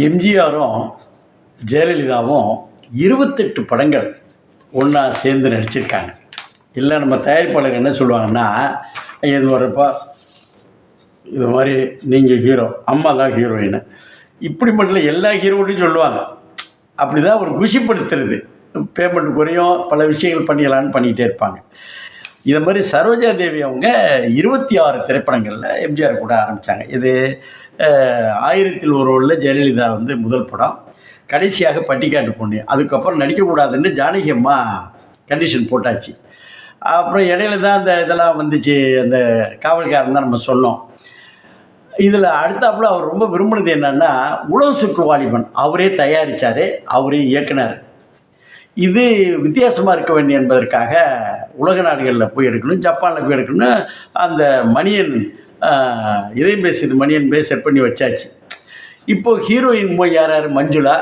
எம்ஜிஆரும் ஜெயலலிதாவும் 28 படங்கள் ஒன்றா சேர்ந்து நடிச்சிருக்காங்க. இல்லை நம்ம தயாரிப்பாளர் என்ன சொல்லுவாங்கன்னா, இது வரப்போ இது மாதிரி நீங்கள் ஹீரோ, அம்மா தான் ஹீரோயின், இப்படி மட்டும் எல்லா ஹீரோட்டையும் சொல்லுவாங்க. அப்படி தான் ஒரு குஷிப்படுத்துறது, பேமெண்ட் குறையும், பல விஷயங்கள் பண்ணிக்கலான்னு பண்ணிக்கிட்டே இருப்பாங்க. இதை மாதிரி சரோஜா தேவி அவங்க 26 திரைப்படங்களில் எம்ஜிஆர் கூட ஆரம்பித்தாங்க. இது 1001 ஜெயலலிதா வந்து முதல் படம், கடைசியாக பட்டிக்காட்டு பொண்ணு. அதுக்கப்புறம் நடிக்கக்கூடாதுன்னு ஜானகி அம்மா கண்டிஷன் போட்டாச்சு. அப்புறம் இடையில தான் அந்த இதெல்லாம் வந்துச்சு, அந்த காவல்காரன் தான் நம்ம சொன்னோம். இதில் அடுத்தாப்புல அவர் ரொம்ப விரும்பினது என்னென்னா, உலக சுற்று வாலிபன் அவரே தயாரித்தார், அவரே இயக்குனர். இது வித்தியாசமாக இருக்க வேண்டிய என்பதற்காக உலக நாடுகளில் போய் எடுக்கணும், ஜப்பானில் போய் எடுக்கணும். அந்த மணியன் இதயம் பேசுது மணியன் போய் செட் பண்ணி வச்சாச்சு. இப்போது ஹீரோயின் போய் யார் யார், மஞ்சுளா,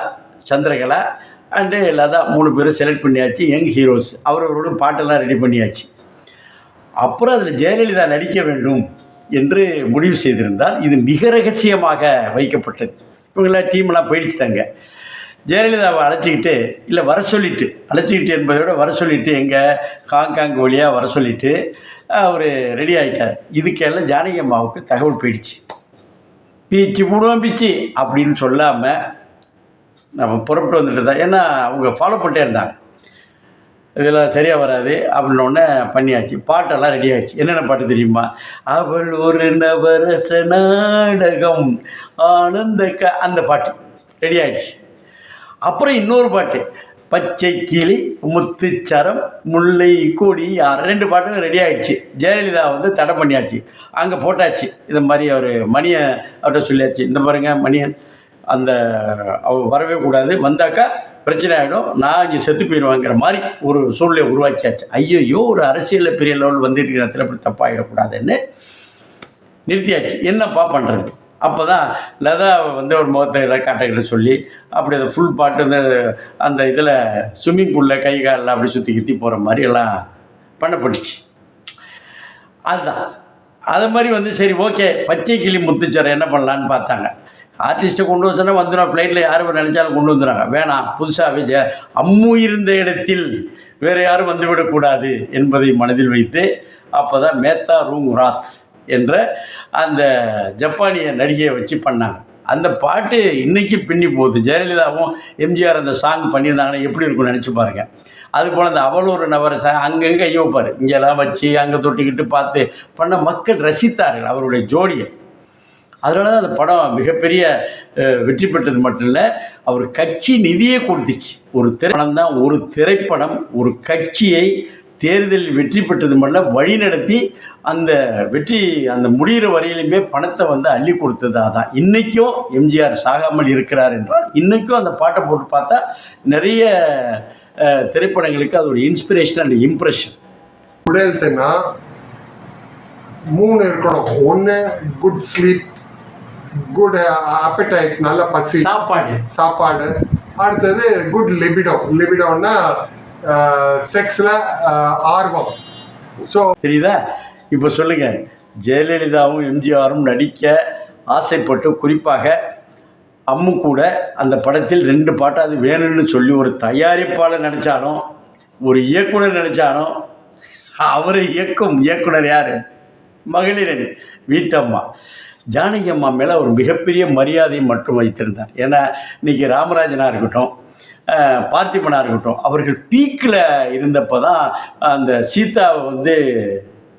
சந்திரகலா அண்டு லதா 3 பேரும் செலக்ட் பண்ணியாச்சு. யங் ஹீரோஸ் அவர்களோட பாட்டெல்லாம் ரெடி பண்ணியாச்சு. அப்புறம் அதில் ஜெயலலிதா நடிக்க வேண்டும் என்று முடிவு செய்திருந்தால் இது மிக ரகசியமாக வைக்கப்பட்டது. இவங்களாம் டீமெல்லாம் போயிடுச்சுட்டாங்க. ஜெயலலிதாவை அழைச்சிக்கிட்டு, இல்லை வர சொல்லிவிட்டு, அழைச்சிக்கிட்டு என்பதை விட வர சொல்லிவிட்டு, எங்கள் ஹாங்காங் வழியாக வர சொல்லிவிட்டு அவர் ரெடி ஆகிட்டார். இதுக்கெல்லாம் ஜானகி அம்மாவுக்கு தகவல் போயிடுச்சு. பீச்சு போடுவோம் பீச்சு அப்படின்னு சொல்லாமல் நம்ம புறப்பட்டு வந்துட்டு தான், ஏன்னா அவங்க ஃபாலோ பண்ணிட்டே இருந்தாங்க. இதெல்லாம் சரியாக வராது அப்படின்னோடனே பண்ணியாச்சு. பாட்டெல்லாம் ரெடி ஆகிடுச்சு. என்னென்ன பாட்டு தெரியுமா? அவள் ஒரு நவரச நாடகம் ஆனந்த அந்த பாட்டு ரெடி ஆகிடுச்சு. அப்புறம் இன்னொரு பாட்டு, பச்சை கிளி முத்துச்சரம் முல்லை கொடி 2 பாட்டும் ரெடி ஆகிடுச்சு. ஜெயலலிதா வந்து தடை பண்ணியாச்சு, அங்கே போட்டாச்சு. இந்த மாதிரி அவர் மணியை அவர்கிட்ட சொல்லியாச்சு, இந்த பாருங்கள் மணியன் அந்த அவர் வரவே கூடாது, வந்தாக்கா பிரச்சனை ஆகிடும், நான் இங்கே செத்து போயிடுவாங்கிற மாதிரி ஒரு சூழ்நிலை உருவாக்கியாச்சு. ஐயோ, ஒரு அரசியலில் பெரிய லெவல் வந்துருக்கிற இடத்துல அப்படி தப்பாகிடக்கூடாதுன்னு நிறுத்தியாச்சு. என்னப்பா பண்ணுறது? அப்போ தான் லதா வந்து ஒரு முகத்தை காட்டக்கிட்ட சொல்லி அப்படி அந்த ஃபுல் பாட்டு அந்த இதில் ஸ்விம்மிங் பூலில் கை காலில் அப்படி சுற்றி கித்தி போகிற மாதிரி எல்லாம் பண்ணப்பட்டுச்சு. அதுதான் அது மாதிரி வந்து சரி ஓகே, பச்சை கிளி முத்துச்சரம் என்ன பண்ணலான்னு பார்த்தாங்க. ஆர்டிஸ்ட்டை கொண்டு வச்சோன்னா வந்துடும், ஃப்ளைட்டில் யாரும் நினச்சாலும் கொண்டு வந்துடுறாங்க. வேணாம், புதுசாகவே அம்மு இருந்த இடத்தில் வேறு யாரும் வந்துவிடக்கூடாது என்பதை மனதில் வைத்து அப்போ தான் மேத்தா ரூங் ராத் என்ற அந்த ஜப்பானிய நடிகையை வச்சு பண்ணாங்க. அந்த பாட்டு இன்றைக்கி பின்னி போகுது. ஜெயலலிதாவும் எம்ஜிஆர் அந்த சாங் பண்ணியிருந்தாங்கன்னா எப்படி இருக்கும்னு நினச்சி பாருங்கள். அதுபோல் அந்த அவள் ஒரு நவரச அங்கங்கே கையை வைப்பார், இங்கெல்லாம் வச்சு அங்கே தொட்டிக்கிட்டு பார்த்து பண்ண மக்கள் ரசித்தார்கள் அவருடைய ஜோடியை. அதனால தான் அந்த படம் மிகப்பெரிய வெற்றி பெற்றது மட்டும் இல்லை, அவர் கட்சி நிதியே கொடுத்துச்சு. ஒரு திரைப்படம் தான், ஒரு திரைப்படம் ஒரு கட்சியை தேர்தலில் வெற்றி பெற்றது மட்டும் வழிநடத்தி அந்த வெற்றி அந்த முடிகிற வரையிலுமே பணத்தை வந்து அள்ளி கொடுத்ததாக தான் இன்றைக்கும் எம்ஜிஆர் சாகாமல் இருக்கிறார் என்றால் இன்றைக்கும் அந்த பாட்டை போட்டு பார்த்தா நிறைய திரைப்படங்களுக்கு அது ஒரு இன்ஸ்பிரேஷன் அண்ட் இம்ப்ரெஷன். உடல்னா 3 இருக்கணும். ஒன்று குட் ஸ்லீப், குட் அப்படைட், நல்ல பசி, சாப்பாடு. அடுத்தது குட் லிபிடோன்னா செக்ஸில் ஆர்வம். ஸோ தெரியுதா? இப்போ சொல்லுங்கள், ஜெயலலிதாவும் எம்ஜிஆரும் நடிக்க ஆசைப்பட்டு, குறிப்பாக அம்மு கூட அந்த படத்தில் 2 பாட்டாவது வேணும்னு சொல்லி ஒரு தயாரிப்பாளர் நினச்சாலும், ஒரு இயக்குனர் நினச்சாலும், அவரை இயக்கும் இயக்குனர் யார்? மகளிரணி வீட்டம்மா. ஜானகி அம்மா மேலே ஒரு மிகப்பெரிய மரியாதை மட்டும் வைத்திருந்தார். ஏன்னா இன்றைக்கி ராமராஜனாக இருக்கட்டும், பார்த்திபனாக இருக்கட்டும், அவர்கள் பீக்கில் இருந்தப்போ தான் அந்த சீதாவை வந்து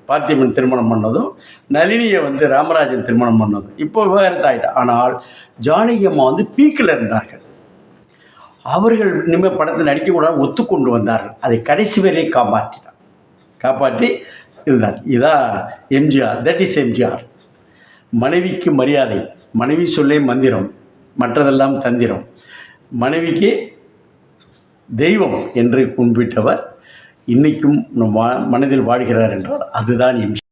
பார்த்திபன் திருமணம் பண்ணதும், நளினியை வந்து ராமராஜன் திருமணம் பண்ணதும். இப்போ விவகாரத்தாயிட்டா. ஆனால் ஜானகி அம்மா வந்து பீக்கில் இருந்தார்கள். அவர்கள் இனிமேல் படத்தில் நடிக்கக்கூடாது ஒத்துக்கொண்டு வந்தார்கள். அதை கடைசி வரை காப்பாற்றி இருந்தார். இதான் எம்ஜிஆர். That is MGR. மனைவிக்கு மரியாதை, மனைவி சொல்லே மந்திரம், மற்றதெல்லாம் தந்திரம். மனைவிக்கு தெய்வம் என்று கும்பிட்டவர் இன்றைக்கும் மனதில் வாழ்கிறார் என்றால் அதுதான் எம்ஜிஆர்.